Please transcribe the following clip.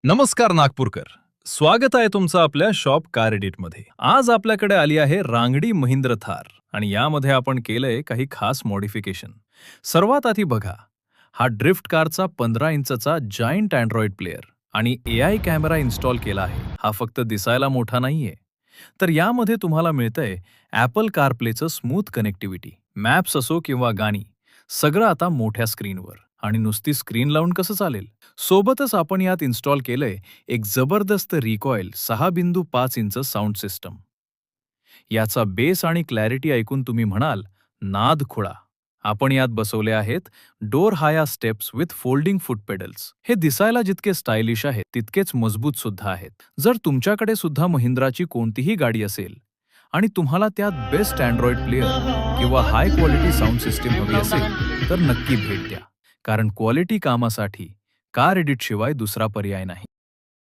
नमस्कार नागपूरकर. स्वागत आहे तुमचं आपल्या शॉप कार एडिटमध्ये. आज आपल्याकडे आली आहे रांगडी महिंद्र थार आणि यामध्ये आपण केलंय काही खास मॉडिफिकेशन. सर्वात आधी बघा, हा ड्रिफ्ट कारचा 15 इंचचा जायंट अँड्रॉइड प्लेअर आणि AI कॅमेरा इन्स्टॉल केला आहे. हा फक्त दिसायला मोठा नाहीये, तर यामध्ये तुम्हाला मिळतंय ॲपल कारप्लेचं स्मूथ कनेक्टिव्हिटी. मॅप्स असो किंवा गाणी, सगळं आता मोठ्या स्क्रीनवर. आणि नुसती स्क्रीन लावून कसं चालेल? सोबतच आपण यात इन्स्टॉल केलंय एक जबरदस्त रिकॉइल 6.5 इंच साऊंड सिस्टम. याचा बेस आणि क्लॅरिटी ऐकून तुम्ही म्हणाल, नाद खुळा. आपण यात बसवले आहेत door Haya steps with folding foot pedals. हे दिसायला जितके स्टायलिश आहेत तितकेच मजबूत सुद्धा आहेत. जर तुमच्याकडे सुद्धा महिंद्राची कोणतीही गाडी असेल आणि तुम्हाला त्यात बेस्ट अँड्रॉइड प्लेअर किंवा हाय क्वालिटी साऊंड सिस्टीम हवी असेल तर नक्की भेट द्या. कारण क्वालिटी कामासाठी कार एडिट शिवाय दुसरा पर्याय नाही.